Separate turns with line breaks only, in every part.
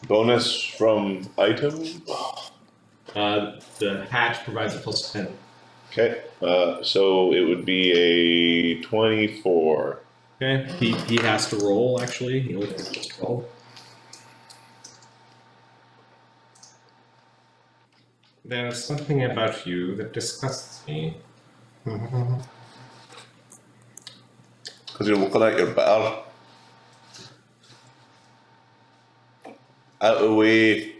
Bonus from item?
The hatch provides a plus 10.
Okay, so it would be a 24.
Okay, he has to roll, actually. He only has plus 12. There's something about you that disgusts me.
Because you're looking at your better. Out of the way.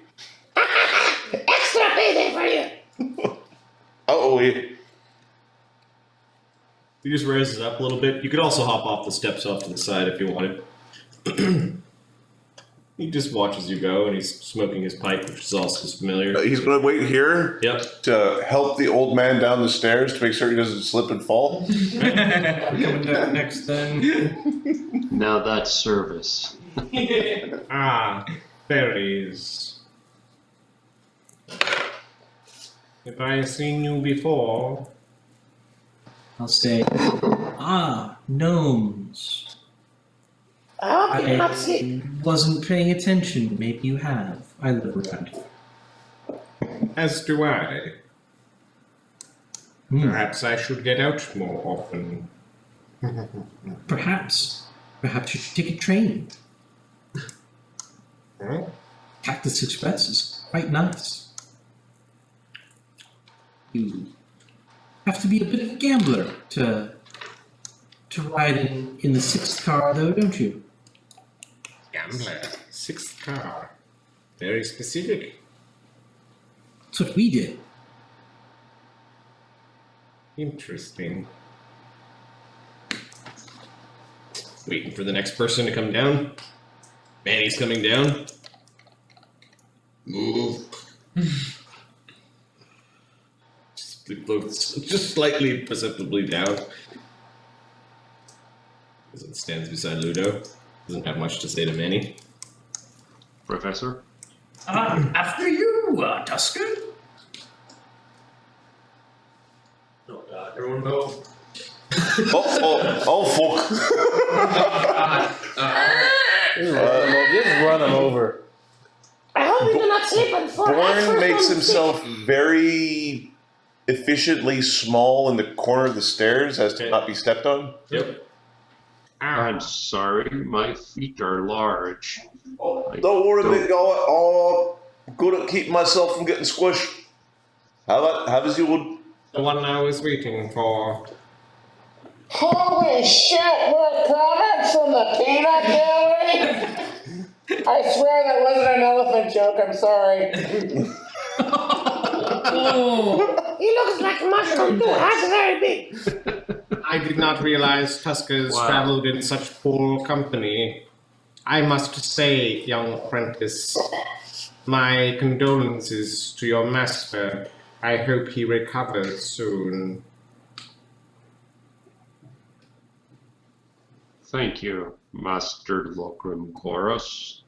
Extra payday for you.
Out of the way.
He just raises up a little bit. You could also hop off the steps off to the side if you wanted. He just watches you go, and he's smoking his pipe, which is also familiar.
He's going to wait here to help the old man down the stairs to make sure he doesn't slip and fall.
Coming down next then.
Now that's service.
Berries. Have I seen you before?
I'll say, gnomes.
I hope you're not sick.
Wasn't paying attention. Maybe you have. I live around here.
As do I. Perhaps I should get out more often.
Perhaps you should take a train.
Huh?
Cactus Express is quite nice. You have to be a bit of a gambler to ride in the 6th car, though, don't you?
Gambler. 6th car. Very specific.
That's what we did.
Interesting. Waiting for the next person to come down. Manny's coming down. Move. Just slightly perceptibly down. As it stands beside Luudo. Doesn't have much to say to Manny.
Professor?
After you, Tusker.
Oh god, everyone go.
Oh, fuck.
Just run him over.
I hope you do not sleep on floor.
Born makes himself very efficiently small in the corner of the stairs as to not be stepped on.
Yep.
I'm sorry, my feet are large.
Don't worry, big guy. Oh, I'm good at keeping myself from getting squished. How does you would?
The one I was waiting for.
Holy shit, we're coming from the peanut gallery? I swear that wasn't an elephant joke, I'm sorry. He looks like a mushroom too, that's very big.
I did not realize Tuskers traveled in such poor company. I must say, young apprentice, my condolences to your master. I hope he recovers soon.
Thank you, Master Locrum Chorus.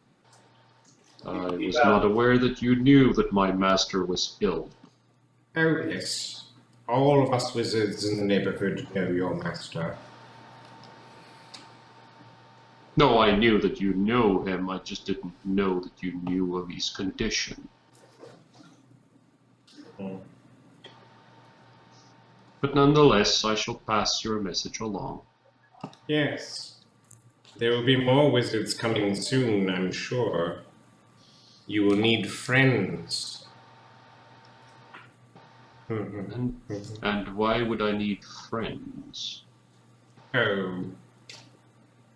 I was not aware that you knew that my master was ill.
Oh yes, all of us wizards in the neighborhood know your master.
No, I knew that you know him, I just didn't know that you knew of his condition. But nonetheless, I shall pass your message along.
Yes, there will be more wizards coming soon, I'm sure. You will need friends.
And why would I need friends?
Oh,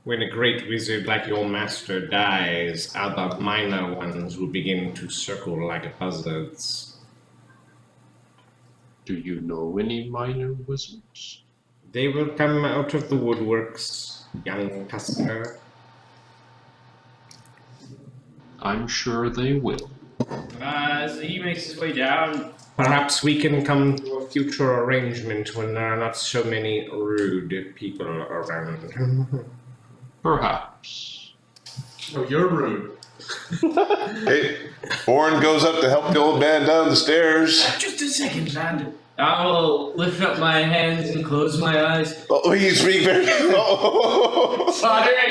when a great wizard like your master dies, other minor ones will begin to circle like buzzards.
Do you know any minor wizards?
They will come out of the woodworks, young Tusker.
I'm sure they will.
As he makes his way down.
Perhaps we can come to a future arrangement when there are not so many rude people around.
Perhaps.
Oh, you're rude.
Hey, Born goes up to help the old man down the stairs.
Just a second, lad.
I will lift up my hands and close my eyes.
Oh, you speak very.
Tottering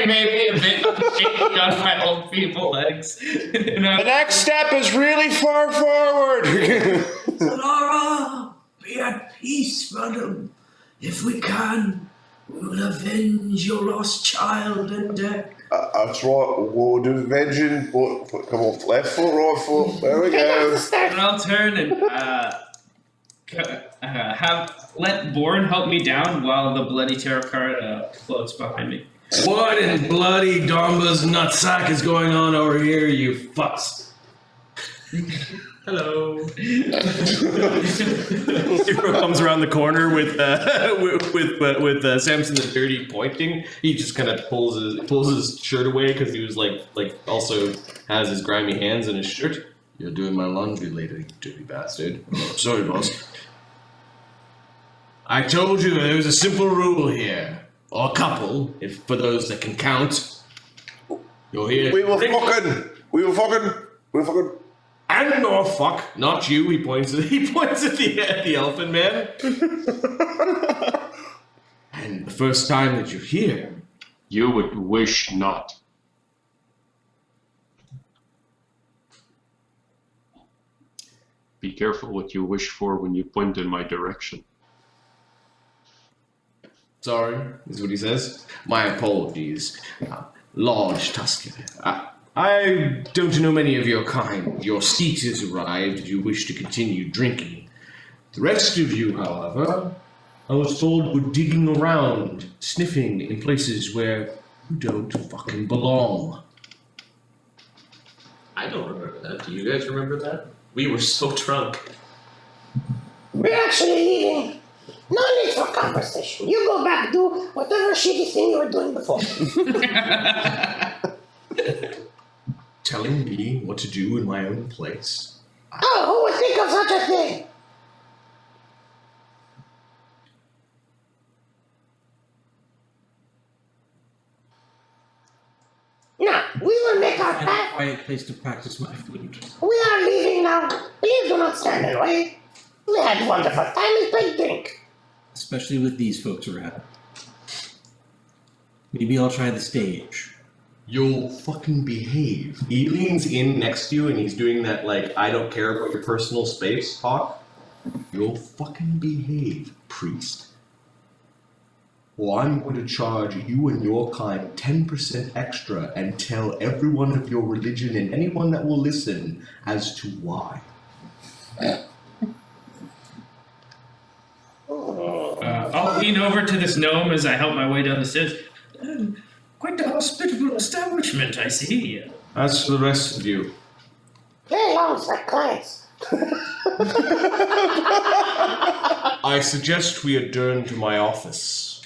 maybe a bit shaking on my old feeble legs. And
The next step is really far forward.
Laura, be at peace, madam. If we can, we will avenge your lost child and death.
That's right. We'll do vengeance. Come on, left foot, right foot. There we go.
And I'll turn and let Born help me down while the bloody tarot card floats behind me.
What in bloody Domba's nutsack is going on over here, you fucks?
Hello.
Hero comes around the corner with Samson the Dirty pointing. He just kind of pulls his shirt away because he was like also has his grimy hands in his shirt. You're doing my laundry later, you dirty bastard. Oh, sorry, boss. I told you there was a simple rule here, or a couple, if for those that can count. You're here.
We will fucking.
And no fuck, not you. He points at the elephant man. And the first time that you're here,
You would wish not. Be careful what you wish for when you point in my direction.
sorry, is what he says. My apologies, large Tuscan. I don't know many of your kind. Your seat has arrived. You wish to continue drinking. The rest of you, however, I was told were digging around, sniffing in places where you don't fucking belong.
I don't remember that. Do you guys remember that? We were so drunk.
We're actually leaving. No need for conversation. You go back, do whatever shitty thing you were doing before.
Telling me what to do in my own place.
Oh, who would think of such a thing? Now, we will make our
Find a
path.
quiet place to practice my flute.
We are leaving now. Please do not stand in the way. We had a wonderful time and big drink.
Especially with these folks around. Maybe I'll try the stage.
You'll fucking behave. He leans in next to you and he's doing that, like, I don't care about your personal space talk. You'll fucking behave, priest. Or I'm going to charge you and your kind 10% extra and tell everyone of your religion and anyone that will listen as to why.
I'll lean over to this gnome as I help my way down the stairs. Quite a hospitable establishment, I see.
As for the rest of you,
Play along like clients.
I suggest we adjourn to my office.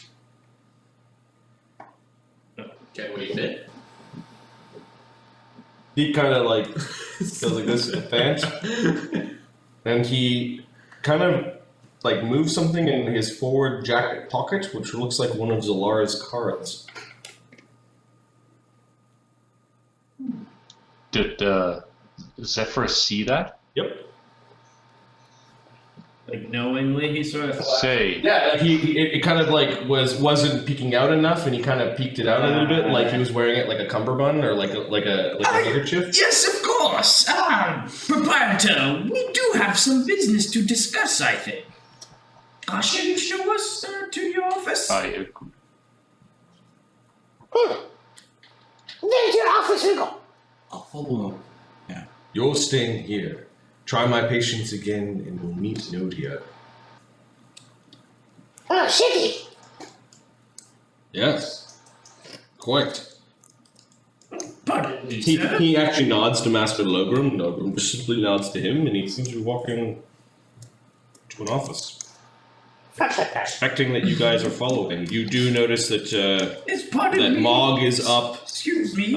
Can we fit?
He kind of like goes like this with the Phant, and he kind of like moves something in his forward jacket pocket, which looks like one of Zalara's cards.
Did Zephyros see that?
Yep.
Like knowingly, he sort of.
Say,
Yeah, it kind of like wasn't peeking out enough, and he kind of peeked it out a little bit, like he was wearing it like a cummerbund or like a handkerchief.
Yes, of course. Proprietor, we do have some business to discuss, I think. Shall you show us to your office?
I agree.
Then to your office we go.
I'll follow him.
You're staying here. Try my patience again, and we'll meet Nodia.
Oh, shitty.
Yes, quite.
Pardon me,
He,
sir.
he actually nods to Master Logrum. Logrum just simply nods to him, and he seems to be walking to an office. Expecting that you guys are following. You do notice that
It's pardon
that
me.
Mog is up.
Excuse me.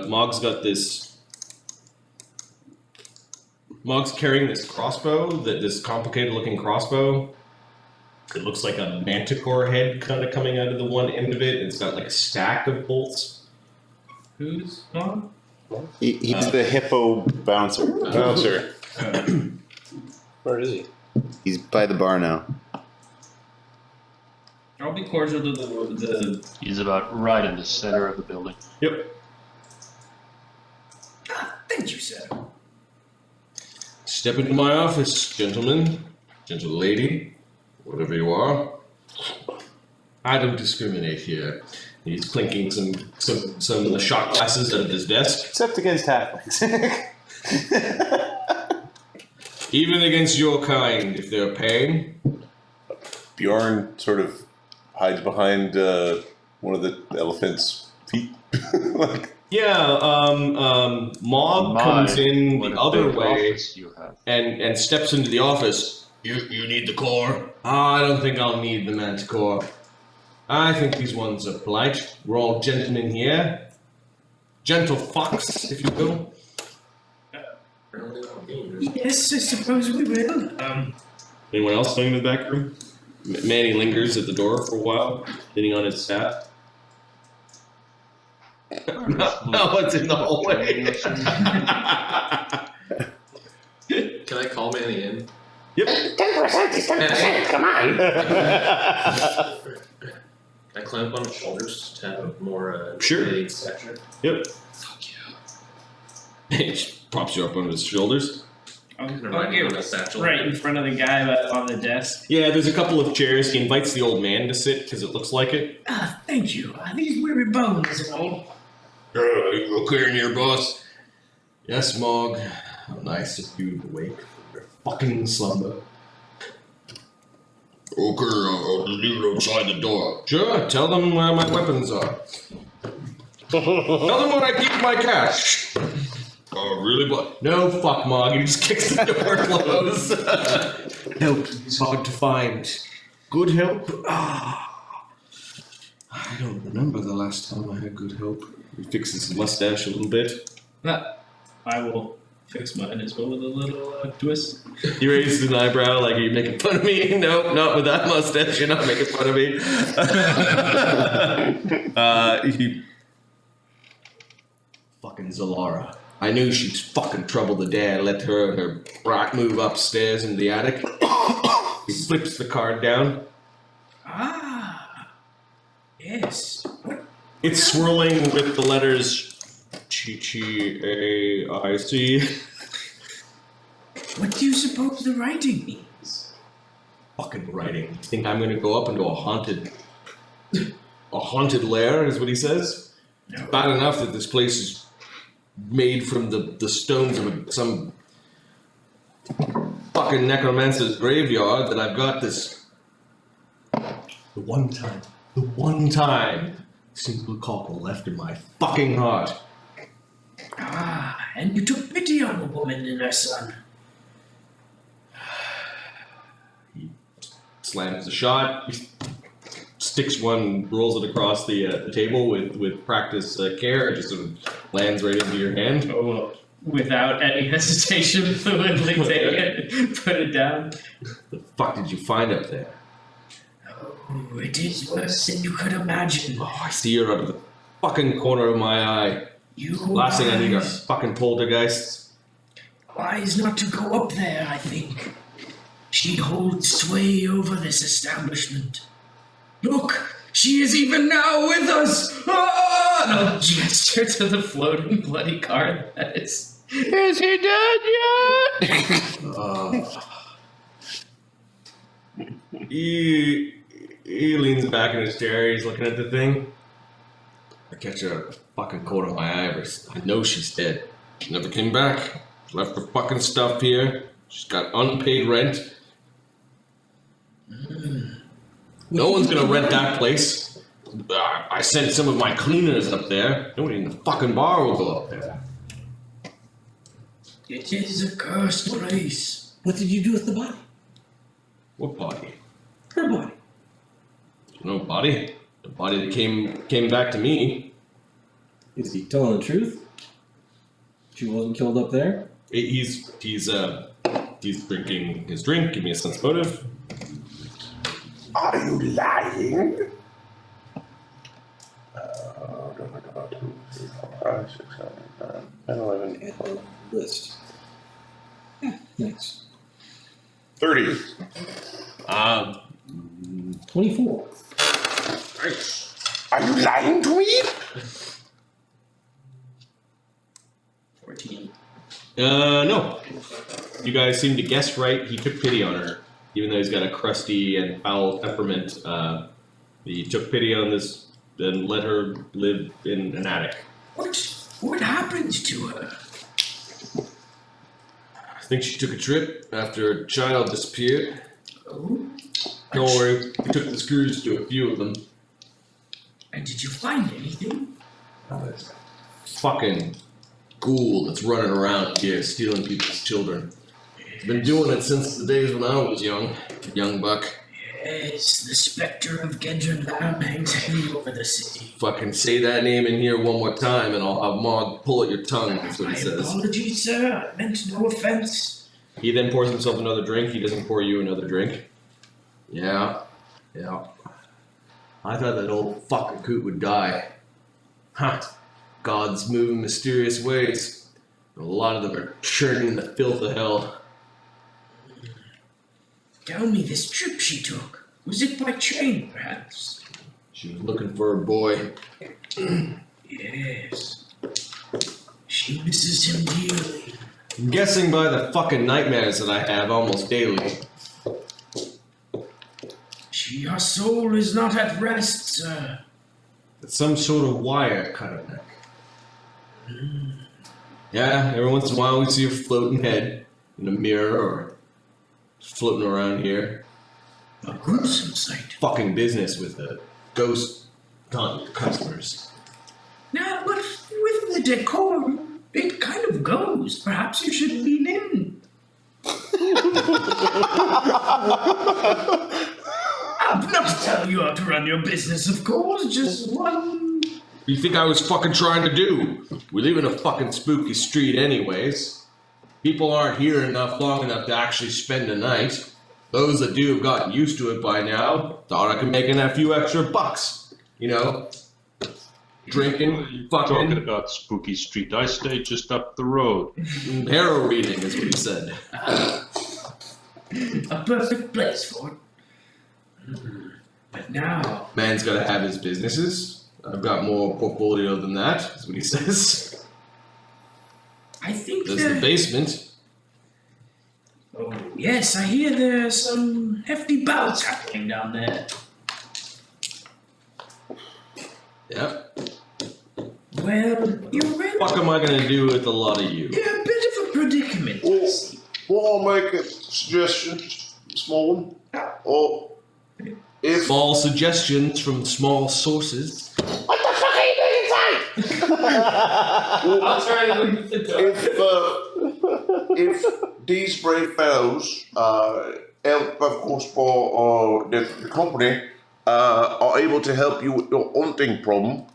Mog's got this. Mog's carrying this crossbow, this complicated-looking crossbow. It looks like a manticore head kind of coming out of the one end of it. It's got like a stack of bolts.
Who's on?
He's the hippo bouncer.
Where is he?
He's by the bar now.
I'll be cordial to the
He's about right in the center of the building.
Yep.
Thank you, sir.
Step into my office, gentlemen, gentle lady, whatever you are. I don't discriminate here. He's clinking some shot glasses out of his desk.
Except against halflings.
Even against your kind, if they're paying.
Bjorn sort of hides behind one of the elephant's feet. Like,
Yeah, Mog comes in
What
the
a
other
big
way
office you have.
and steps into the office. You need the core? I don't think I'll need the manticore. I think these ones are polite. We're all gentlemen here. Gentle fucks, if you will.
Yes, I suppose we will.
Anyone else going to the back room? Manny lingers at the door for a while, leaning on his staff. No one's in the hallway.
Can I call Manny in?
Yep.
10%, come on.
Can I climb up on his shoulders to have more
Sure.
intimidating stature?
Yep.
Fuck yeah.
He just props you up on his shoulders.
I'll
Remind me
get
of a satchel.
right in front of the guy on the desk.
Yeah, there's a couple of chairs. He invites the old man to sit because it looks like it.
Thank you. Are these weary bones and all?
You okay in here, boss? Yes, Mog. How nice of you to wake from your fucking slumber. Okay, I'll leave it outside the door. Sure, tell them where my weapons are. Tell them where I keep my cash. Oh, really? What? No, fuck, Mog. He just kicks the door closed. Help is hard to find. Good help? Ah. I don't remember the last time I had good help. He fixes his mustache a little bit.
I will fix mine as well with a little twist.
He raises an eyebrow like, are you making fun of me? No, not with that mustache. You're not making fun of me. Fucking Zalara. I knew she'd fucking trouble the day I let her and her brat move upstairs into the attic. He flips the card down.
Ah, yes.
It's swirling with the letters Chi-Chi-A-I-C.
What do you suppose the writing means?
Fucking writing. You think I'm gonna go up into a haunted lair, is what he says? It's bad enough that this place is made from the stones of some fucking necromancer's graveyard, that I've got this. The one time, single cockle left in my fucking heart.
Ah, and you took pity on the woman and her son.
He slams the shot, he sticks one, rolls it across the table with practice care, it just sort of lands right into your hand.
Oh, without any hesitation, fluidly take it, put it down.
The fuck did you find up there?
Oh, it is worse than you could imagine.
Oh, I see her out of the fucking corner of my eye.
You
Last thing I need are
wise.
fucking poltergeists.
Wise not to go up there, I think. She'd hold sway over this establishment. Look, she is even now with us! Ah! And I'll gesture to the floating bloody card that is.
Is he dead yet?
He leans back in his chair, he's looking at the thing. I catch her at the fucking corner of my eye. I know she's dead. She never came back. She left her fucking stuff here. She's got unpaid rent. No one's gonna rent that place. I sent some of my cleaners up there. Nobody in the fucking bar will go up there.
It is a cursed place.
What did you do with the body?
What body?
Her body.
No body. The body that came back to me.
Is he telling the truth? She wasn't killed up there?
He's drinking his drink. Give me a sense motive.
are you lying? 2, 3, 4, 5, 6, 7, 8, 9, 10, 11.
List. Yeah, thanks.
30.
24.
Nice.
Are you lying to me?
14.
No. You guys seem to guess right. He took pity on her. Even though he's got a crusty and foul temperament, he took pity on this and let her live in an attic.
What happened to her?
I think she took a trip after a child disappeared.
Oh,
Don't worry, we took the screws to a few of them.
and did you find anything?
Fucking ghoul that's running around here stealing people's children. Been doing it since the days when I was young buck.
Yes, the specter of Gaedran Lamm hangs heavy over the city.
Fucking say that name in here one more time and I'll have Mog pull at your tongue, that's what
My
he says.
apologies, sir. I meant no offense.
He then pours himself another drink. He doesn't pour you another drink. Yeah. I thought that old fucking coot would die. Huh. Gods move in mysterious ways. A lot of them are churning the filth of hell.
Tell me, this trip she took, was it by train, perhaps?
She was looking for her boy.
Yes. She misses him dearly.
I'm guessing by the fucking nightmares that I have almost daily.
Her soul is not at rest, sir.
It's some sort of wire cut her neck. Yeah, every once in a while we see her floating head in a mirror or floating around here.
A gruesome sight.
Fucking business with the ghost customers.
Now, but with the decor, it kind of goes. Perhaps you should lean in. I'm not telling you how to run your business, of course, just one.
What do you think I was fucking trying to do? We live in a fucking spooky street anyways. People aren't here long enough to actually spend a night. Those that do have gotten used to it by now. Thought I could make in a few extra bucks. You know? Drinking, fucking.
Talking about spooky street. I stay just up the road.
Harrow reading is what he said.
A perfect place for it. But now,
Man's gotta have his businesses. I've got more portfolio than that, is what he says.
I think
There's the basement.
Oh, yes, I hear there's some hefty bouts happening down there.
Yep.
Well, you're really...
What am I gonna do with a lot of you?
You're a bit of a predicament.
Well, will I make a suggestion? Small one? Or if
Small suggestions from small sources.
What the fuck are you doing inside?
I'll try to leave the door.
if these brave fellows, help of course for the company, are able to help you with your hunting problem,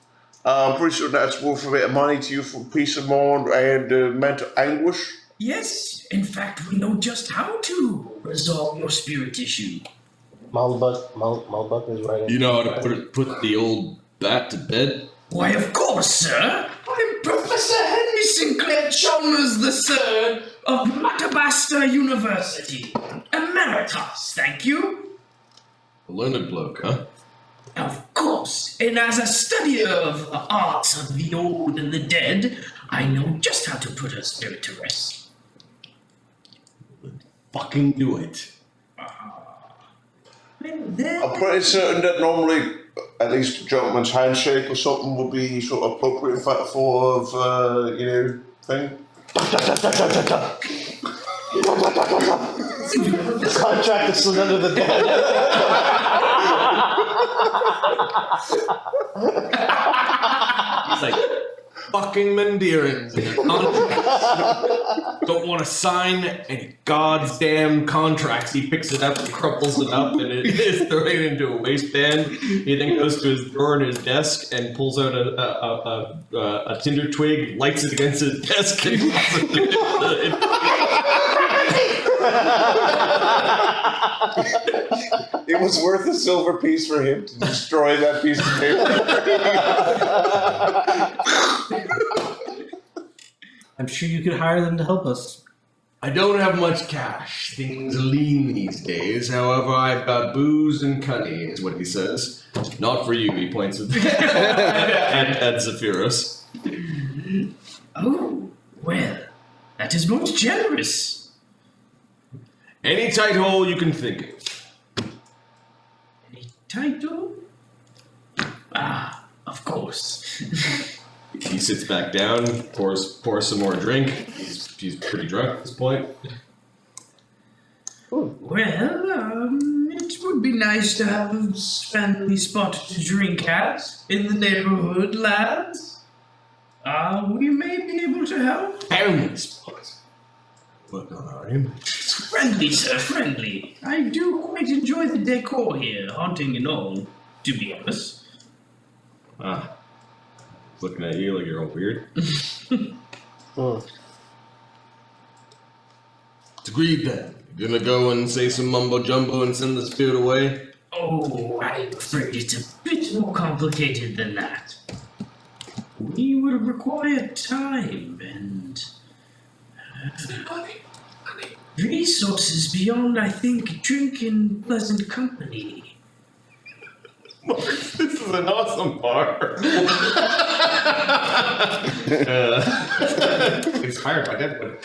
I'm pretty sure that's worth a bit of money to you for peace of mind and mental anguish.
Yes, in fact, we know just how to resolve your spirit issue.
Malbuck is right.
You know how to put the old bat to bed?
Why, of course, sir. I'm Professor Henry Sinclair Chalmers III of Matabasta University. Emeritus, thank you.
A learned bloke, huh?
Of course, and as a studier of the arts of the old and the dead, I know just how to put a spirit to rest.
Fucking do it.
I'm there.
I'm pretty certain that normally at least a gentleman's handshake or something would be sort of appropriate for thing.
This contract is slid under the bed.
He's like, fucking Mandarins. Don't want to sign any goddamn contracts. He picks it up and crumples it up and it is throwing it into a waistband. He then goes to his drawer in his desk and pulls out a tinder twig, lights it against his desk, and
It was worth a silver piece for him to destroy that piece of paper.
I'm sure you could hire them to help us.
I don't have much cash. Things are lean these days. However, I've got booze and cunny, is what he says. Not for you, he points at Zephyros.
Oh, well, that is most generous.
Any tight hole you can think of.
Any title? Ah, of course.
He sits back down, pours some more drink. He's pretty drunk at this point.
Well, it would be nice to have a family spot to drink at in the neighborhood, lads. We may be able to help.
Family spot. Work on our image.
Friendly, sir, friendly. I do quite enjoy the decor here, haunting and all, to be honest.
Looking at you like you're all weird. It's agreed then. You're gonna go and say some mumbo jumbo and send the spirit away?
Oh, I'm afraid it's a bit more complicated than that. We will require time and resources beyond, I think, drink and pleasant company.
Mark, this is an awesome bar.
Inspired by Deadwood.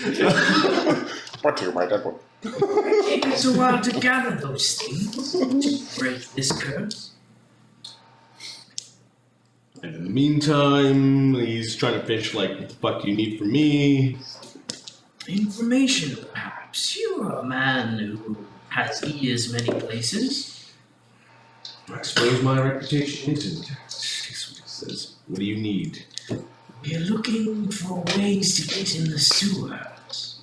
What to my dad one?
It takes a while to gather those things to break this curse.
And in the meantime, he's trying to fish like, what the fuck do you need from me?
Information, perhaps. You're a man who has ears many places.
I suppose my reputation isn't. That's what he says. What do you need?
We're looking for ways to get in the sewers.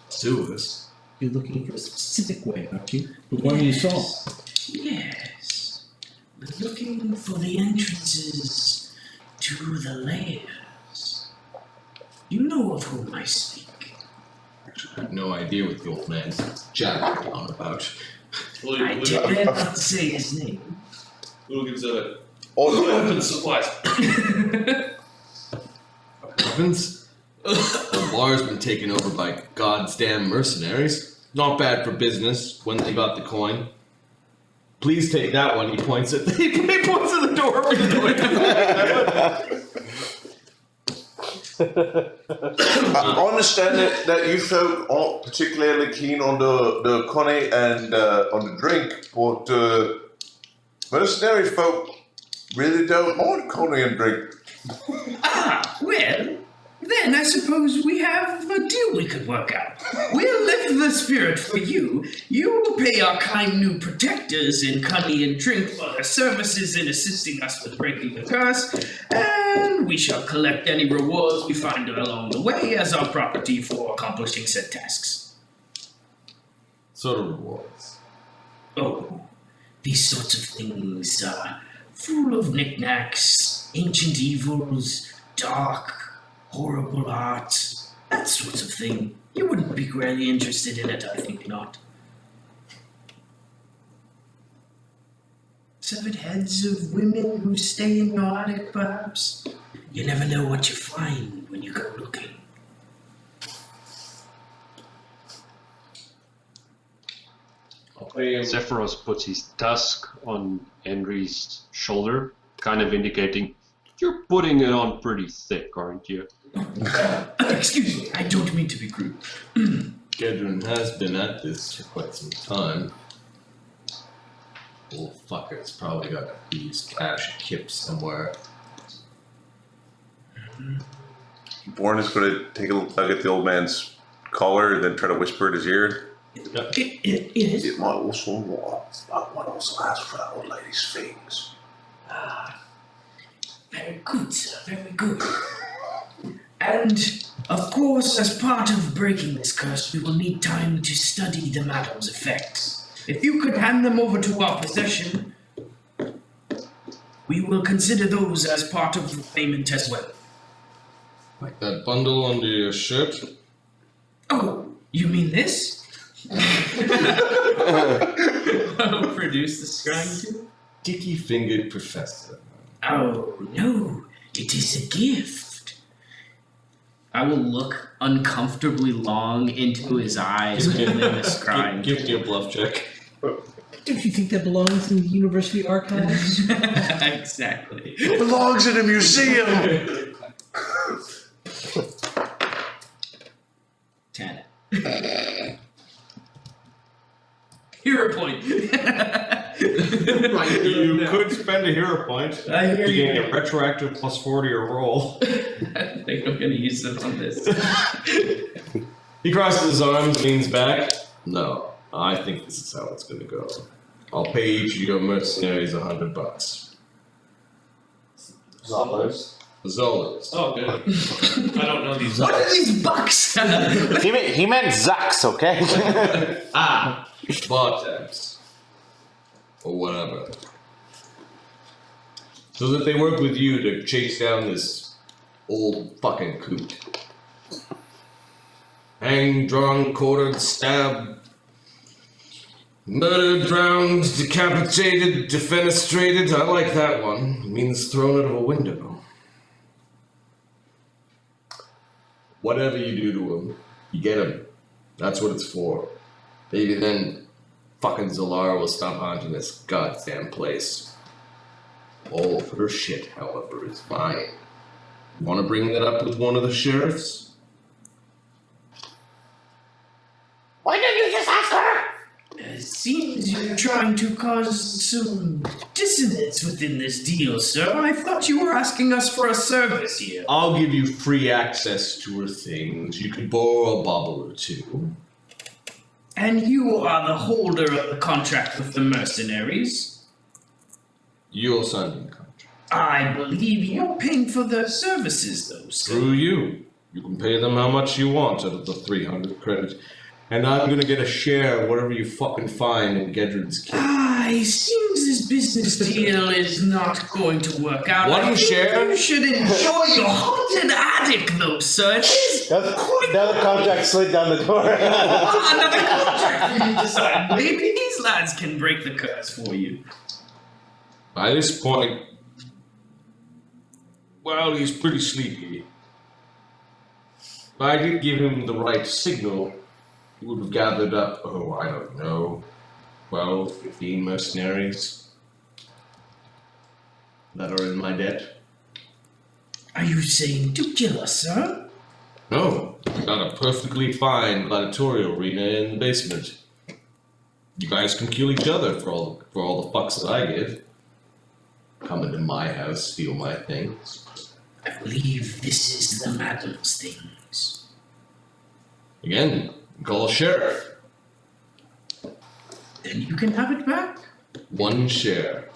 Sewers?
You're looking for a specific way, aren't you? The one you saw.
Yes. We're looking for the entrances to the layers. You know of whom I speak.
Actually, I have no idea what the old man's jabbering on about.
I dare not say his name.
Luudo gives out a
Oh,
open supplies.
Heavens? The bar's been taken over by goddamn mercenaries. Not bad for business when they got the coin. Please take that one, he points at he points at the door.
I understand that you folk aren't particularly keen on the coney and on the drink, but mercenary folk really don't mind coney and drink.
Well, then I suppose we have a deal we could work out. We'll lift the spirit for you. You will pay our kind new protectors in Cunny and Drink for their services in assisting us with breaking the curse, and we shall collect any rewards we find along the way as our property for accomplishing said tasks.
Sort of rewards.
Oh, these sorts of things are full of knickknacks, ancient evils, dark, horrible art, that sort of thing. You wouldn't be greatly interested in it, I think not. Severed heads of women who stay in your attic, perhaps? You never know what you find when you go looking.
Zephyros puts his tusk on Henry's shoulder, kind of indicating, you're putting it on pretty thick, aren't you?
Excuse me, I don't mean to be crude.
Gaedran has been at this for quite some time. Old fucker's probably got used cash kept somewhere.
Born is going to take a look at the old man's collar and then try to whisper in his ear.
It is.
It might also want also ask for that old lady's things.
Very good, sir, very good. And, of course, as part of breaking this curse, we will need time to study the madam's effects. If you could hand them over to our possession, we will consider those as part of the payment as well.
Like that bundle under your shirt?
Oh, you mean this? I'll produce the scrying.
Dicky-fingered professor.
Oh, no, it is a gift. I will look uncomfortably long into his eyes holding this crime.
Give me a bluff check.
Don't you think that belongs in the university archives?
Exactly.
It belongs in a museum.
10. Hero point.
You could spend a hero point.
I hear
You
you.
gain a retroactive +4 to your roll.
I think I'm gonna use them on this.
He crosses his arms, leans back. No, I think this is how it's gonna go. I'll pay each of your mercenaries $100.
Zollers.
Zolas.
Oh, good. I don't know these.
What are these bucks?
He meant Zax, okay?
Bartaps. Or whatever. So that they work with you to chase down this old fucking coot. Hanged, drawn, quartered, stabbed, murdered, drowned, decapitated, defenestrated. I like that one. It means thrown out of a window. Whatever you do to him, you get him. That's what it's for. Maybe then fucking Zalara will stop haunting this goddamn place. All of her shit, however, is fine. Want to bring that up with one of the sheriffs?
Why didn't you just ask her?
It seems you're trying to cause some dissonance within this deal, sir. I thought you were asking us for a service here.
I'll give you free access to her things. You can borrow a bubble or two.
And you are the holder of the contract with the mercenaries.
You'll sign the contract.
I believe you're paying for their services, though, sir.
Through you. You can pay them how much you want out of the 300 credit. And I'm gonna get a share of whatever you fucking find in Gaedran's kit.
It seems this business deal is not going to work out.
One
I think
share?
You should enjoy your haunted attic, though, sir. It is
Now the contract slid down the door.
another contract for you to sign. Maybe these lads can break the curse for you.
By this point, well, he's pretty sleepy. If I did give him the right signal, he would have gathered up, I don't know, 12, 15 mercenaries that are in my debt.
Are you saying to kill us, sir?
No, I got a perfectly fine gladiatorial arena in the basement. You guys can kill each other for all the fucks that I give. Come into my house, steal my things.
I believe this is the madam's things.
Again, call a sheriff.
Then you can have it back.
One share.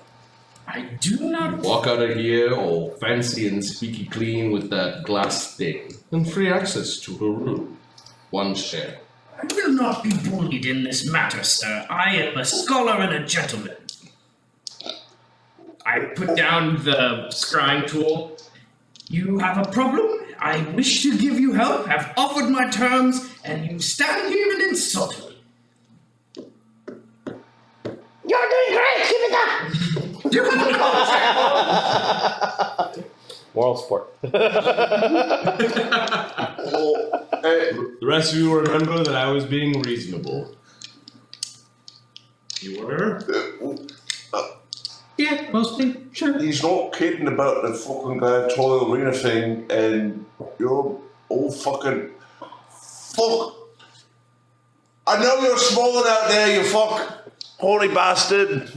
I do not.
Walk out of here all fancy and squeaky clean with that glass thing, and free access to her room. One share.
I will not be bullied in this matter, sir. I am a scholar and a gentleman. I put down the scrying tool. You have a problem? I wish to give you help, have offered my terms, and you stand here and insult me.
You're doing great. Keep it up.
You have a contract.
Moral support.
The rest of you remember that I was being reasonable.
You were?
Yeah, mostly. Sure.
He's not kidding about the fucking gladiatorial arena thing, and you're all fucking fuck. I know you're smalling out there, you fuck, holy bastard.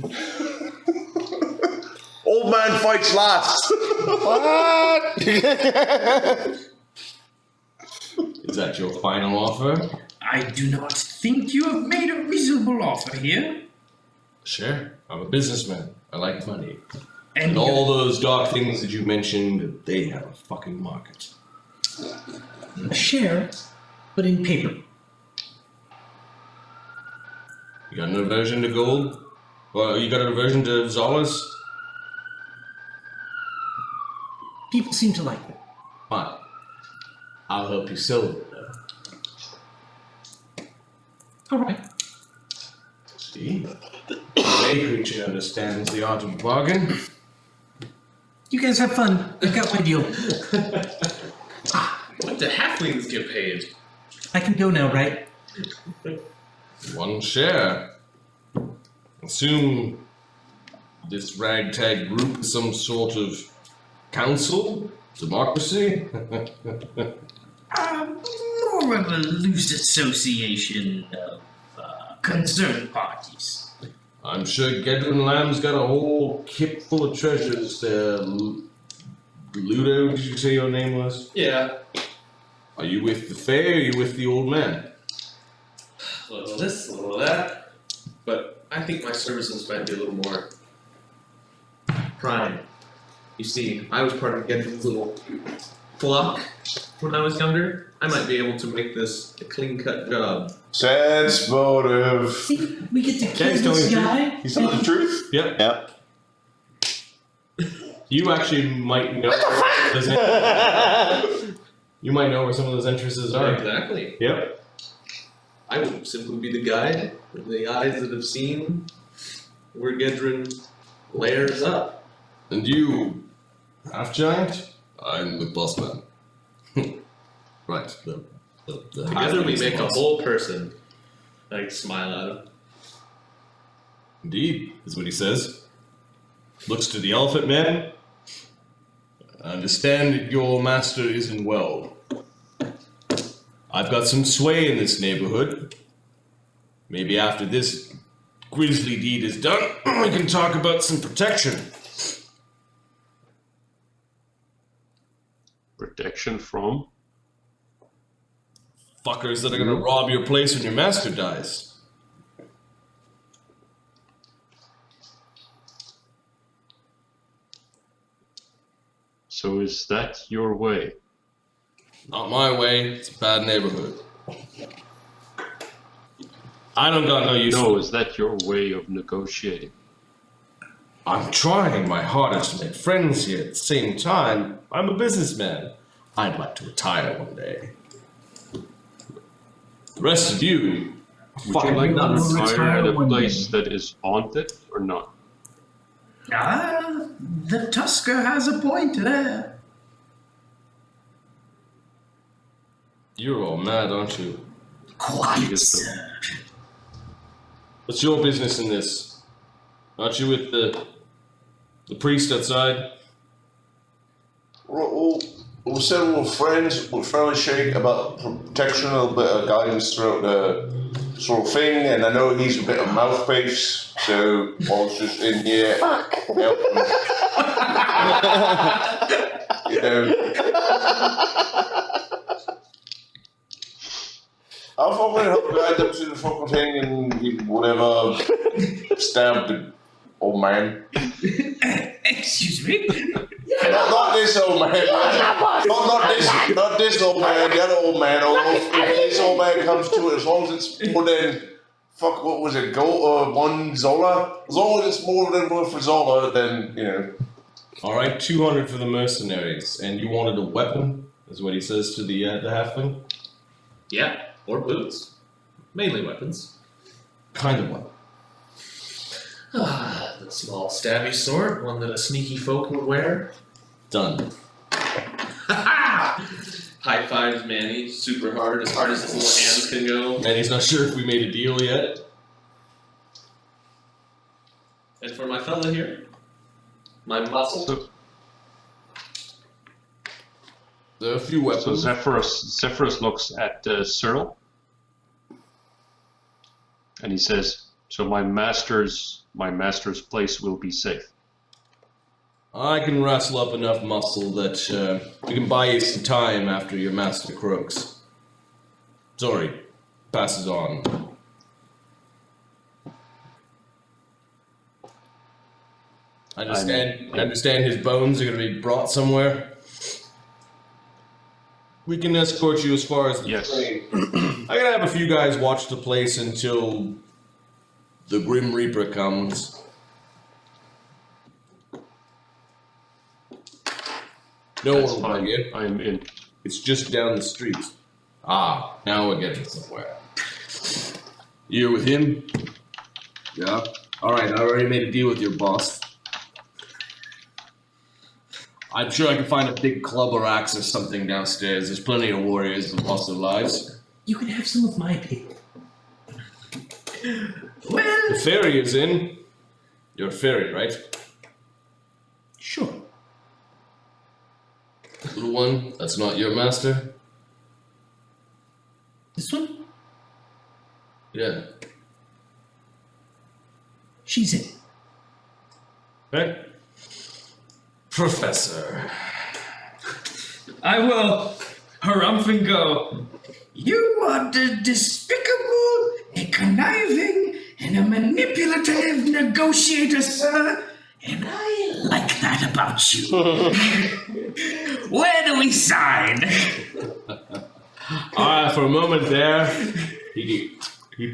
Old man fights last.
What?
Is that your final offer?
I do not think you have made a reasonable offer here.
Sure. I'm a businessman. I like money.
And
And all those dark things that you mentioned, they have a fucking market.
A share, but in paper.
You got an aversion to gold? Well, you got an aversion to Zolas?
People seem to like it.
Fine. I'll help you sell it, though.
All right.
See? The creature understands the art of bargain.
You guys have fun. I got my deal.
Went to half halflings get paid.
I can go now, right?
1 share. Assume this ragtag group is some sort of council? Democracy?
More of a loose association of concerned parties.
I'm sure Gaedran Lamm's got a whole kip full of treasures there. Luudo, did you say your name was?
Yeah.
Are you with the Fae or are you with the old man?
A little of this, a little of that. But I think my services might be a little more prime. You see, I was part of Gaedran's little flock when I was younger. I might be able to make this a clean-cut job.
Sense motive.
See, we get to kill
he's telling
this
the
guy.
He's telling the truth?
Yep.
Yep.
You actually might know. You might know where some of those entrances are.
Exactly.
Yep.
I would simply be the guide with the eyes that have seen where Gaedran layers up.
And you, half giant? I'm the boss man. Right. The
Together we
half-beast
make a
boss.
whole person. I smile at him.
Indeed, is what he says. Looks to the elephant man. I understand that your master isn't well. I've got some sway in this neighborhood. Maybe after this grisly deed is done, we can talk about some protection.
Protection from?
Fuckers that are gonna rob your place when your master dies.
So is that your way?
Not my way, it's a bad neighborhood. I don't got no use
No,
for it.
is that your way of negotiating?
I'm trying my hardest to make friends here. At the same time, I'm a businessman. I'd like to retire one day. The rest of you,
Would you like to
not
retire
retire
at a
one
place
day.
that is haunted or not?
The Tusker has a point there.
you're all mad, aren't you?
Quite,
Because the-
sir.
What's your business in this? Aren't you with the priest outside?
We'll several friends with fairly shake about protection, a little bit of guidance throughout the sort of thing, and I know he's a bit of mouthpiece, so I was just in here helping. You know. I'll fucking help guide them to the fucking thing and whatever. Stab the old man.
Excuse me?
Not this old man. Not this old man. The other old man. If this old man comes to it, as long as it's more than what was it? One Zola. As long as it's more than one for Zola, then you know.
All right, 200 for the mercenaries, and you wanted a weapon, is what he says to the halfling.
Yeah, or boots. Mainly weapons.
Kind of weapon.
The small stabby sword, one that a sneaky folk would wear.
Done.
High fives, Manny. Super hard as his little hands can go.
And he's not sure if we made a deal yet.
And for my fella here, my muscle.
So,
There are a few
so
weapons.
Zephyros looks at Cyril, and he says, "So my master's place will be safe."
I can wrestle up enough muscle that we can buy you some time after your master croaks. Sorry, passes on. I understand his bones are going to be brought somewhere. We can escort you as far as the
Yes.
train. I'm going to have a few guys watch the place until the Grim Reaper comes. No
That's
one will
fine.
bug you.
I'm in.
It's just down the street. Ah, now we're getting somewhere. You're with him? Yeah. Alright, I already made a deal with your boss. I'm sure I can find a big club or axe or something downstairs. There's plenty of warriors who've lost their lives.
You can have some of my people.
Well,
The ferry is in. You're a ferry, right?
Sure.
Little one, that's not your master?
This one?
Yeah.
She's in.
Right? Professor.
I will harumph and go. You are the despicable, a conniving, and a manipulative negotiator, sir. And I like that about you. Where do we sign?
For a moment there, he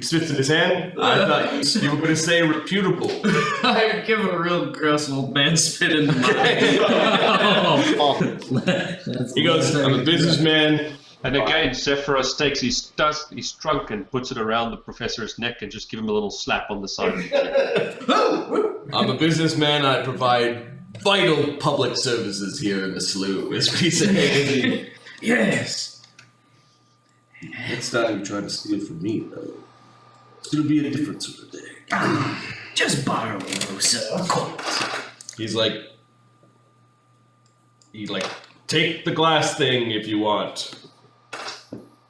spits in his hand. I thought you were going to say reputable.
I give a real gross old man spit in the mouth.
He goes, I'm a businessman.
And again, Zephyros takes his trunk and puts it around the professor's neck and just give him a little slap on the side.
I'm a businessman. I provide vital public services here in the Slough. This piece of magazine.
Yes.
Next time you try to steal from me, though, it's going to be a different sort of day.
Just borrow it, sir. Of course.
He's like, take the glass thing if you want.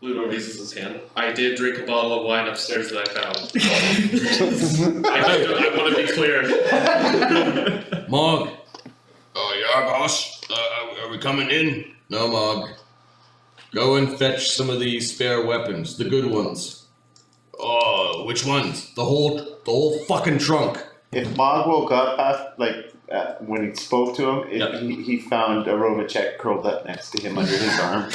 Luudo raises his hand. I did drink a bottle of wine upstairs that I found. I want to be clear.
Mog. Oh, yeah, boss. Are we coming in? No, Mog. Go and fetch some of the spare weapons, the good ones. Oh, which ones? The whole fucking trunk.
If Mog woke up when he spoke to him, he found a Rovacek curled up next to him under his arm.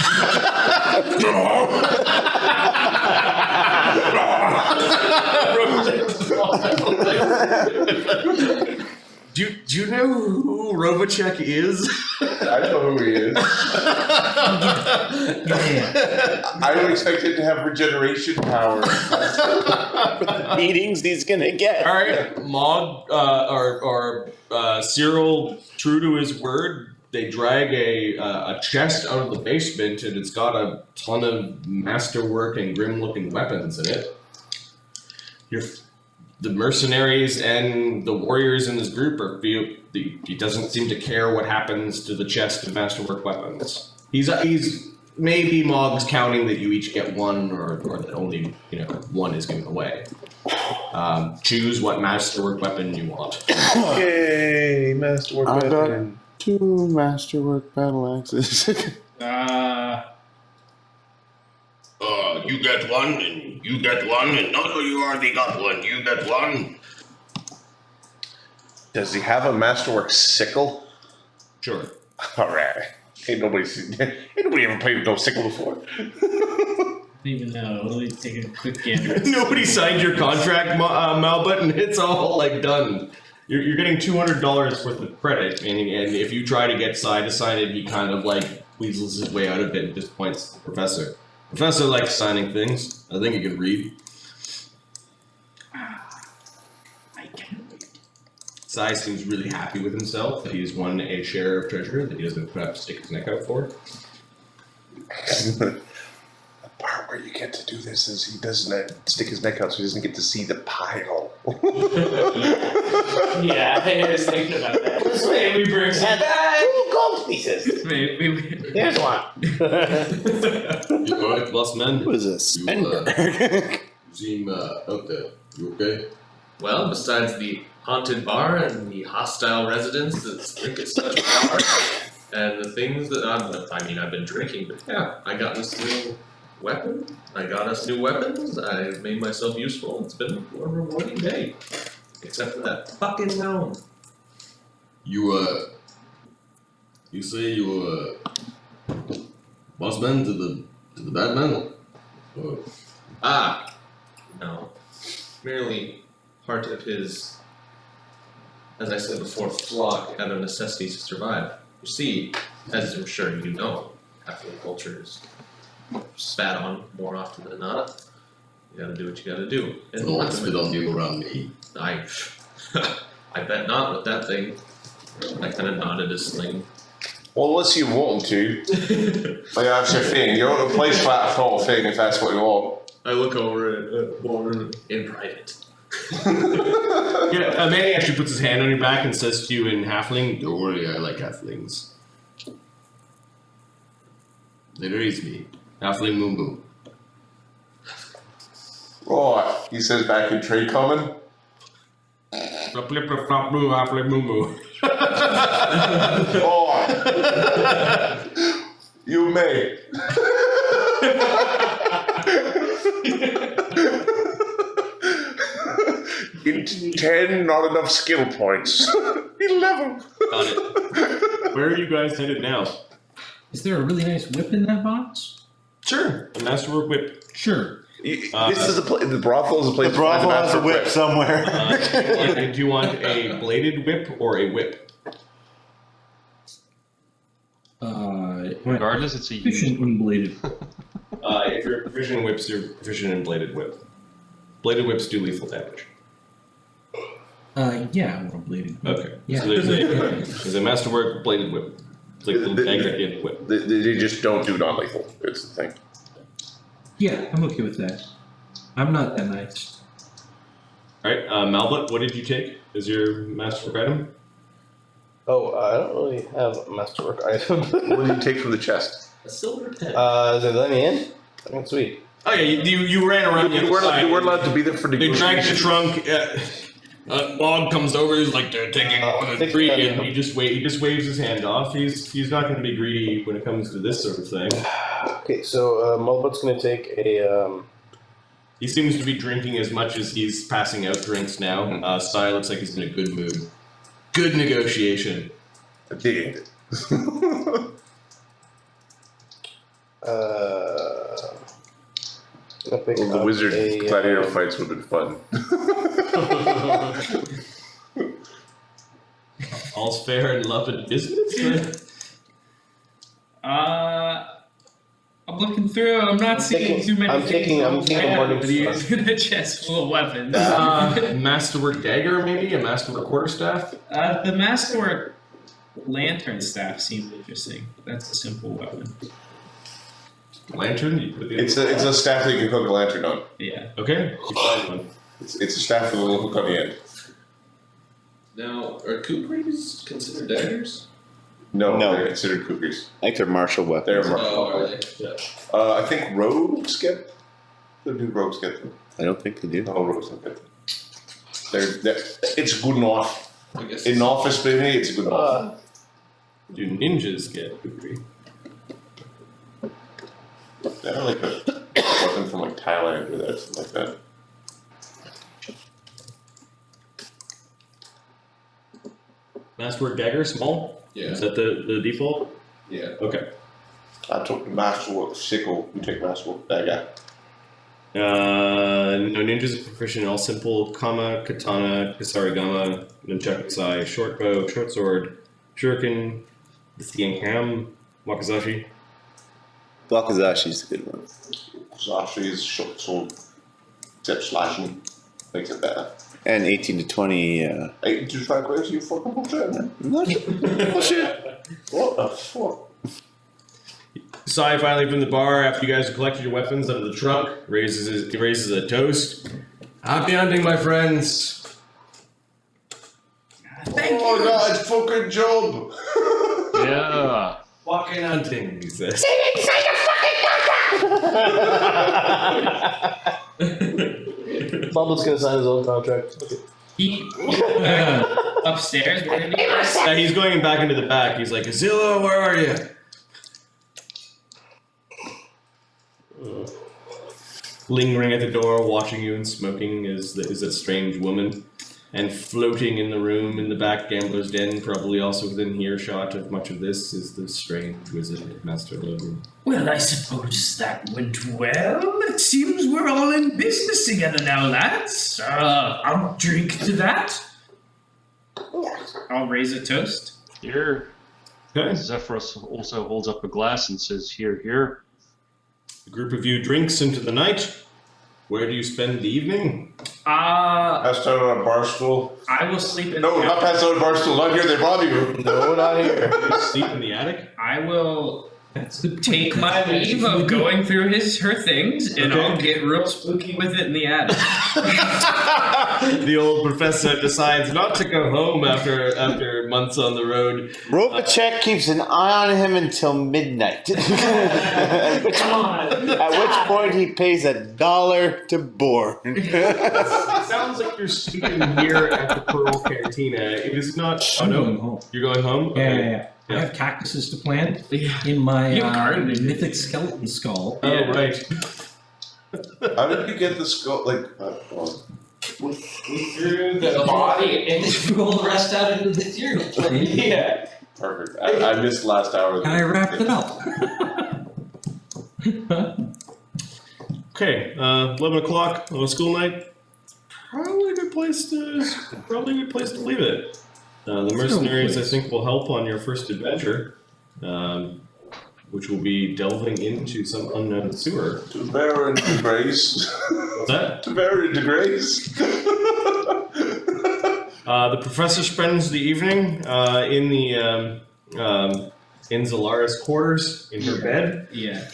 Do you know who Rovacek is?
I know who he is. I don't expect him to have regeneration powers.
Meetings he's gonna get.
All right, Mog or Cyril, true to his word, they drag a chest out of the basement, and it's got a ton of masterwork and grim-looking weapons in it. The mercenaries and the warriors in this group he doesn't seem to care what happens to the chest of masterwork weapons. He's maybe Mog's counting that you each get one, or that only one is given away. Choose what masterwork weapon you want.
Yay, masterwork weapon. 2 masterwork battle axes.
You get one, and you get one, and no, you already got one. You get one.
Does he have a masterwork sickle?
Sure.
All right. Ain't nobody ever played with no sickle before.
Even though, let me take a quick gander.
Nobody signed your contract, Malbut, and it's all done. You're getting $200 worth of credit, and if you try to get side assigned, he kind of weasels his way out of it and just points to the professor. Professor likes signing things. I think he can read.
I can read.
Sai seems really happy with himself that he's won a share of treasure that he doesn't have to stick his neck out for.
The part where you get to do this is he doesn't stick his neck out, so he doesn't get to see the pile.
Yeah, I was thinking about that.
Maybe we bring some back.
2 gold pieces.
Maybe
Here's one.
You alright, boss man?
Who is this?
You seem out there. You okay?
Well, besides the haunted bar and the hostile residents that drink at such power, and the things that I've been drinking, but yeah, I got this new weapon. I got us new weapons. I made myself useful. It's been a rewarding day. Except for that fucking gnome.
You say you boss man to the bad man? Or...
No. Merely part of his, as I said before, flock out of necessity to survive. You see, as I'm sure you know, Halfling culture is spat on more often than not. You gotta do what you gotta do. And
don't want to spit on you around me.
I bet not with that thing. I kind of nodded his sling.
Well, unless you want to. Like, that's your thing. You're on a place flat tall thing if that's what you want.
I look over at Warren in private.
Yeah, Manny actually puts his hand on your back and says to you in halfling, "Don't worry, I like halflings. They raised me. Halfling moo moo."
Right, he says back in tree common.
Halfling moo moo.
Right. You may. Into 10, not enough skill points. 11.
Got it. Where are you guys headed now?
Is there a really nice whip in that box?
Sure. A masterwork whip.
Sure.
This is the brothel is a place.
The brothel has a whip somewhere.
Do you want a bladed whip or a whip?
Regardless, it's a
Efficient and bladed.
If you're proficient in whips, you're proficient in bladed whip. Bladed whips do lethal damage.
Yeah, I want a bladed whip.
Okay.
Yeah.
So there's a masterwork bladed whip. It's like a little dagger at the end of the whip.
They just don't do non-lethal. It's the thing.
Yeah, I'm okay with that. I'm not that nice.
Alright, Malbut, what did you take as your masterwork item?
Oh, I don't really have a masterwork item.
What did you take from the chest?
A silver pen.
They let me in? I mean, sweet.
Oh yeah, you ran around the
You
other side.
weren't allowed to be there for
They dragged the
negotiation.
trunk. Log comes over. He's like, "They're taking one of three," and he just waves his hand off. He's not going to be greedy when it comes to this sort of thing.
Okay, so Mulbut's gonna take a.
He seems to be drinking as much as he's passing out drinks now. Sai looks like he's in a good mood. Good negotiation.
I dig it.
I'll pick
The
up
wizard
a,
gladiator fights would have been fun.
All's fair in love and business.
I'm looking through. I'm not seeing too many things.
I'm taking Morning
these in a chest full of weapons.
Masterwork dagger, maybe a masterwork quarterstaff.
The masterwork lantern staff seems interesting. That's a simple weapon.
Lantern. You put the
It's a staff that you can hook a lantern on.
Yeah.
Okay. You find one.
It's a staff with a little hook on the end.
Now, are kukris considered daggers?
No,
No.
they're considered cookies.
I think they're martial weapons.
They're
Oh, are they? Yeah.
I think rogues get. They do rogues get them.
I don't think they do.
No, rogues don't get them. They're it's a good knife.
I guess.
In office, baby, it's a good knife.
Do ninjas get kukri?
They're like a weapon from like Thailand or that, something like that.
Masterwork dagger, small.
Yeah.
Is that the default?
Yeah.
Okay.
I took the masterwork sickle. You take masterwork dagger.
No, ninjas are proficient in all simple kama, katana, kasarigama, nunchaku sai, short bow, short sword, shuriken, the skiing ham, wakizashi.
Wakazashi's a good one.
Zashi is short sword. Except slashing makes it better.
And 18 to 20.
8 to 5 grades, you fucking bullshit.
Bullshit.
What the fuck?
Sai finally from the bar, after you guys have collected your weapons out of the trunk, raises a toast. Happy hunting, my friends.
Thank
Oh,
you.
nice fucking job.
Yeah.
Fucking hunting, he says.
Bubble's gonna sign his own contract. Okay.
He upstairs. Where did he?
He's going back into the back. He's like, Azilla, where are you? Lingering at the door, watching you and smoking is a strange woman. And floating in the room in the back gambler's den, probably also within earshot of much of this, is the strange wizard, Master Logan.
Well, I suppose that went well. It seems we're all in business together now, lads. I'll drink to that. I'll raise a toast.
Here.
Okay.
Zephyros also holds up a glass and says, "Here, here."
The group of you drinks into the night. Where do you spend the evening?
Passed out on a bar stool.
I will sleep in
No,
the
not passed out on a bar stool. Not here. They rob you.
No, not here.
You sleep in the attic?
I will take my leave of going through her things, and
Okay.
I'll get real spooky with it in the attic.
The old professor decides not to go home after months on the road.
Rovacek keeps an eye on him until midnight. at which point he pays $1 to board.
It sounds like you're sleeping here at the Pearl Cantina. It is not.
I'm going home.
You're going home?
Yeah. I have cactuses to plant in my mythic skeleton skull.
Oh, right.
How did you get the skull? Like,
Through the body and
roll the rest out into the ethereal plane.
yeah.
perfect. I missed last hour.
And I wrapped it up.
Okay, 11 o'clock on a school night. Probably a good place to leave it. The mercenaries, I think, will help on your first adventure, which will be delving into some unknown sewer.
To bear into grace.
What's that?
To bear into grace.
The professor spends the evening in Zalara's quarters in her bed.
Yeah.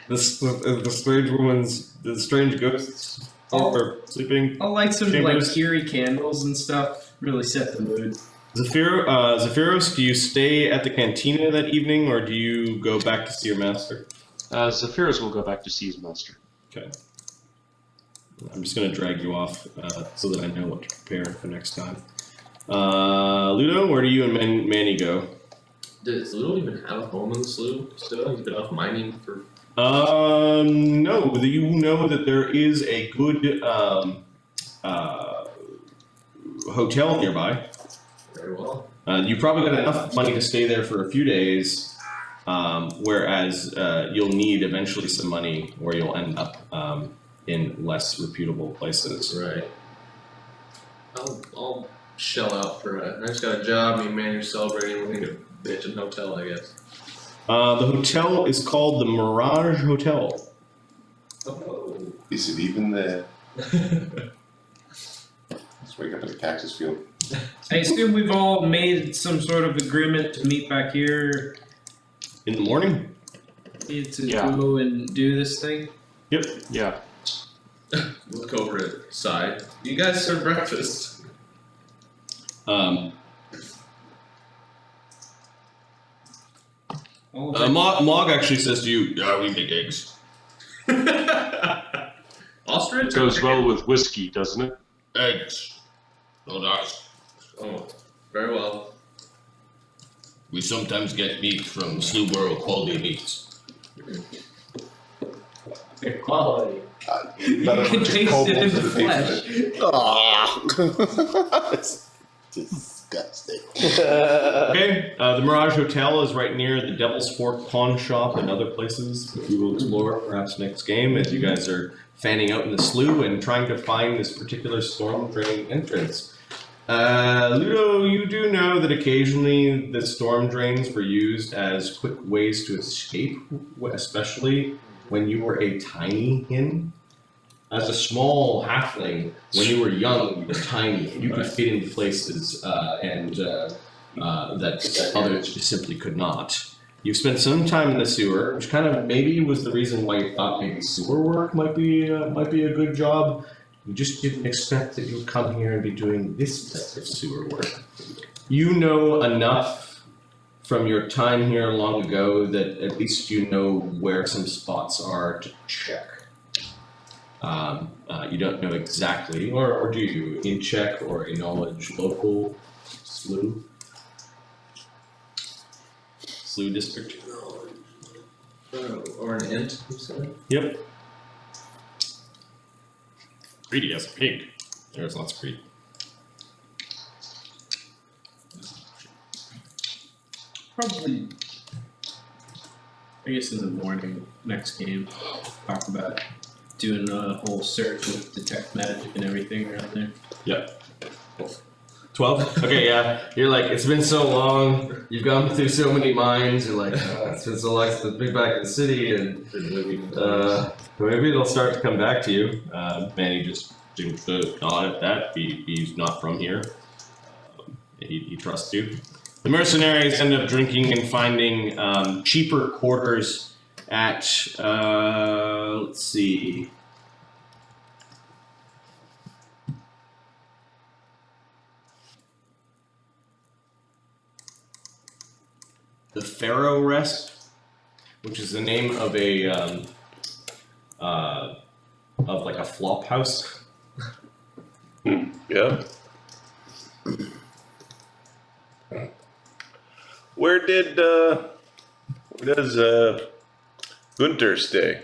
The strange ghosts are sleeping.
I'll light some
chambers.
like eerie candles and stuff. Really set the mood.
Zephyros, do you stay at the cantina that evening, or do you go back to see your master?
Zephyros will go back to see his master.
Okay. I'm just going to drag you off so that I know what to prepare for next time. Luudo, where do you and Manny go?
Does Luudo even have a home in the slough still? He's been off mining for...
No. You know that there is a good hotel nearby.
Very well.
You probably got enough money to stay there for a few days, whereas you'll need eventually some money, or you'll end up in less reputable places.
Right. I'll shell out for I just got a job, me and Manny are celebrating, we're gonna bitch in hotel, I guess.
The hotel is called the Mirage Hotel.
Oh.
Is it even there? Let's wake up at the cactus field.
I assume we've all made some sort of agreement to meet back here
In the morning?
to
Yeah.
go and do this thing.
Yep.
Yeah.
Look over at side. You guys serve breakfast.
Mog actually says to you, yeah, we make eggs.
Ostrich?
Goes well with whiskey, doesn't it?
Eggs. Don't ask.
Oh, very well.
We sometimes get meat from Slough quality meats.
Quality.
You better
You can
put your
taste it in
kobolds
the
to taste
flesh.
It's disgusting.
Okay, the Mirage Hotel is right near the Devil's Fork Pawn Shop and other places that we will explore perhaps next game as you guys are fanning out in the slough and trying to find this particular storm drain entrance. Luudo, you do know that occasionally the storm drains were used as quick ways to escape, especially when you were a tiny hin. As a small halfling, when you were young, you were tiny, and you could fit into places that others just simply could not. You've spent some time in the sewer, which kind of maybe was the reason why you thought maybe sewer work might be a good job. You just didn't expect that you would come here and be doing this type of sewer work. You know enough from your time here long ago that at least you know where some spots are to check. You don't know exactly, or do you, in check or a knowledge local Slough District?
Or an int, you said?
Yep. Greedy as a pig. There's lots of greed.
Probably. I guess in the morning, next game, talk about doing a whole search with detect magic and everything around there.
Yep. 12? Okay, yeah. You're like, it's been so long. You've gone through so many minds. You're like, it's been so long since I've been back in the city, and maybe it'll start to come back to you. Manny just seems to nod at that. He's not from here. He trusts you. The mercenaries end up drinking and finding cheaper quarters at, let's see. The Pharaoh Rest, which is the name of a like a flop house.
Yeah. Where does Gunter stay?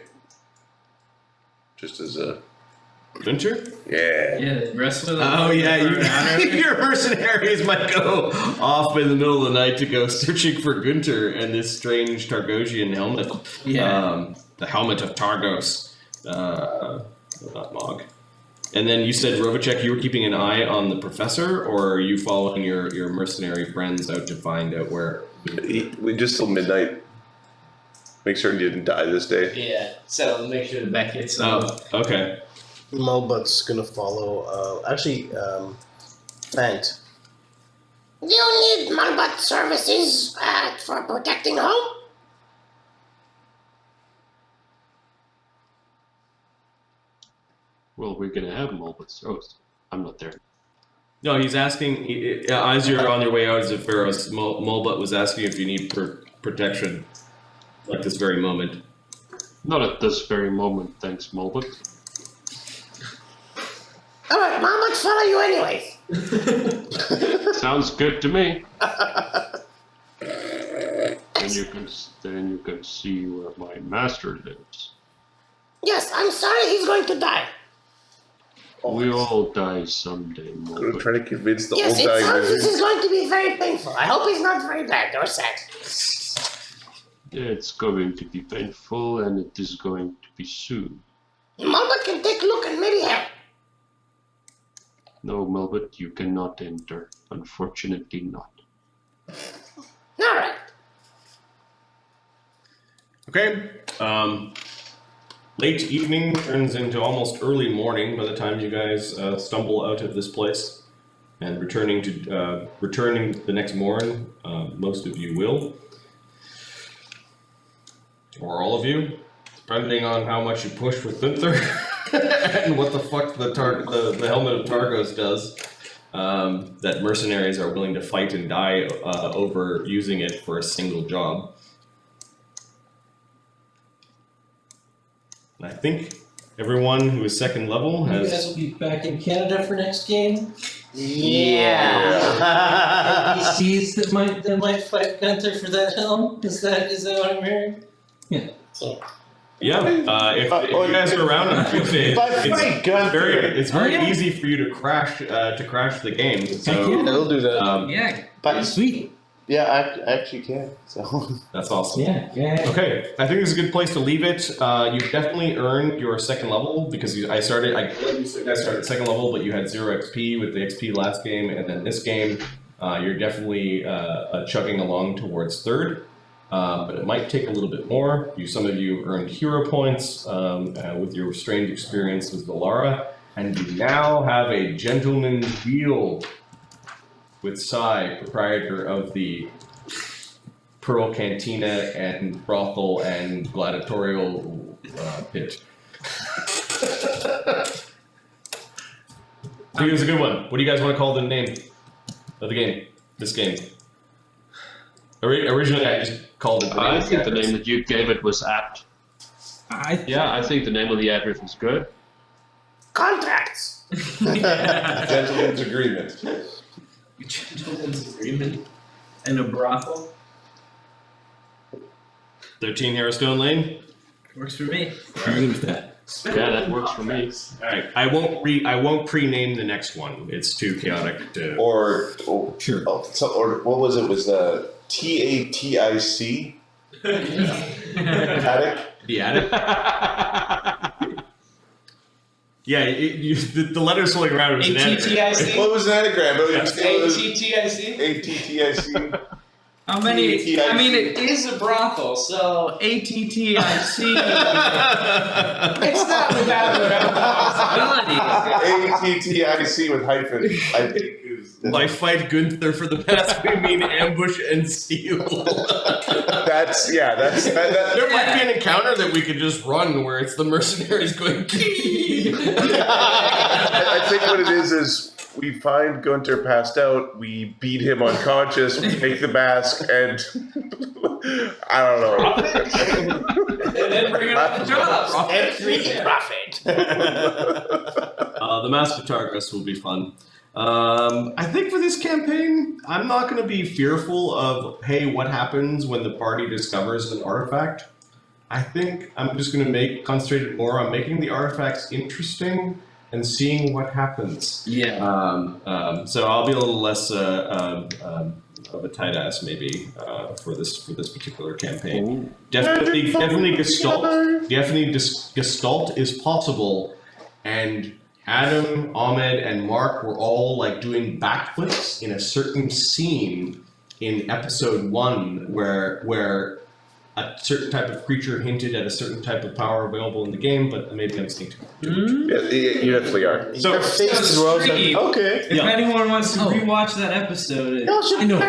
Just as a
Gunter?
yeah.
Yeah, the rest of the.
Oh yeah, your mercenaries might go off in the middle of the night to go searching for Gunter and this strange Targosian helmet.
Yeah.
The helmet of Targos. Not Mog. And then you said, Rovacek, you were keeping an eye on the professor, or are you following your mercenary friends out to find out where?
We just till midnight. Make sure he didn't die this day.
Yeah, so make sure the back gets
Oh, okay.
Mulbut's gonna follow. Phant.
Do you need Mulbut services for protecting home?
Well, we're gonna have Mulbut's. Oh, I'm not there.
No, he's asking, as you're on your way out of Zephyros, Mulbut was asking if you need protection, like this very moment.
Not at this very moment, thanks, Mulbut.
Alright, Mulbut follow you anyways.
Sounds good to me. Then you can see where my master lives.
Yes, I'm sorry he's going to die.
We all die someday,
I'm
Mulbut.
trying to convince the
Yes,
old
it
guy.
sounds this is going to be very painful. I hope he's not very bad or sad.
It's going to be painful, and it is going to be soon.
Mulbut can take a look and maybe help.
No, Mulbut, you cannot enter. Unfortunately not.
Alright.
Okay. Late evening turns into almost early morning by the time you guys stumble out of this place, and returning the next morning. Most of you will, or all of you, depending on how much you push with Gunther and what the fuck the helmet of Targos does. That mercenaries are willing to fight and die over using it for a single job. I think everyone who is second level
You guys
has.
will be back in Canada for next game.
Yeah.
NPCs that might fight Gunther for that helm. Is that what I'm hearing? Yeah.
Yeah, if you guys are around, I'm feel free. It's very easy for you to crash the game. So
It'll do that.
Yeah.
But
Sweet.
yeah, I actually can. So
that's awesome.
Yeah.
Okay, I think this is a good place to leave it. You've definitely earned your second level because you guys started second level, but you had 0 XP with the XP last game, and then this game, you're definitely chugging along towards third. But it might take a little bit more. Some of you earned hero points with your strange experience with Valara, and you now have a gentleman's deal with Sai, proprietor of the Pearl Cantina and brothel and gladiatorial pit. I think it was a good one. What do you guys want to call the name of the game? This game. Originally, I just called it.
I think the name that you gave it was apt. I think the name of the address was good.
Contracts.
Gentleman's agreement.
Gentleman's agreement and a brothel.
13 Harrowstone Lane.
Works for me.
Agree with that.
Yeah, that works for me.
All right, I won't pre-name the next one. It's too chaotic to.
Sure.
or what was it? Was TATIC? Attic?
The attic.
Yeah, the letters floating around was an
ATTIC?
Well, it was an anagram, but it was
ATTIC?
ATTIC.
How many?
ATTIC.
I mean, it is a brothel, so ATTIC. It's not without possibility.
ATTIC with hyphen. I think is.
By fight Gunther for the past, we mean ambush and steal.
That's that.
There might be an encounter that we could just run where it's the mercenaries going.
I think what it is we find Gunter passed out, we beat him unconscious, we take the mask, and I don't know.
And then bring it up the job.
Every profit.
The Mask of Targus will be fun. I think for this campaign, I'm not going to be fearful of, hey, what happens when the party discovers an artifact. I think I'm just going to concentrate more on making the artifacts interesting and seeing what happens.
Yeah.
So I'll be a little less of a tight ass maybe for this particular campaign.
Ooh.
Definitely Gestalt is possible, and Adam, Ahmed, and Mark were all like doing backflips in a certain scene in episode 1 where a certain type of creature hinted at a certain type of power available in the game, but maybe I'm thinking too much.
Yeah, you definitely are.
So,
Steve,
okay.
if anyone wants to rewatch that episode,
I know.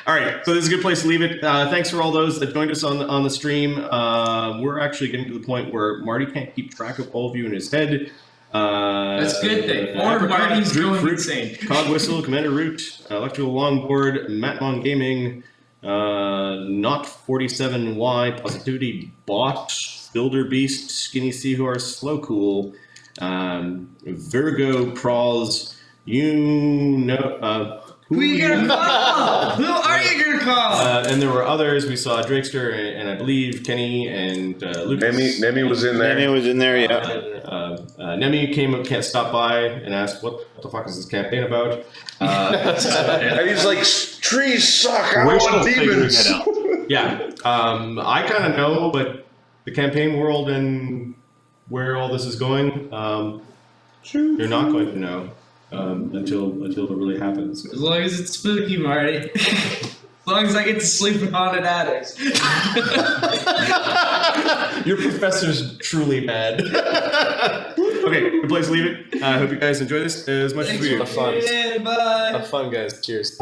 All right, so this is a good place to leave it. Thanks for all those that joined us on the stream. We're actually getting to the point where Marty can't keep track of all of you in his head.
That's a good thing. Or Marty's going insane.
Cog Whistle, Commander Root, Electrical Longboard, Matmon Gaming, Not 47Y, Positivity Bot, Builder Beast, Skinny Seahorse, Slow Cool, Virgo Pros,
who are you gonna call? Who are you gonna call?
And there were others. We saw Drakester and I believe Kenny and Lucas.
Nemi was in there.
Nemi was in there, yeah.
Nemi can't stop by and asked, what the fuck is this campaign about?
And he's like, trees suck, I want demons.
Yeah, I kind of know, but the campaign world and where all this is going, you're not going to know until it really happens.
As long as it's spooky, Marty. As long as I get to sleep with haunted attics.
Your professor's truly bad. Okay, good place to leave it. I hope you guys enjoy this as much as we do.
Have fun.
Yeah, bye.
Have fun, guys. Cheers.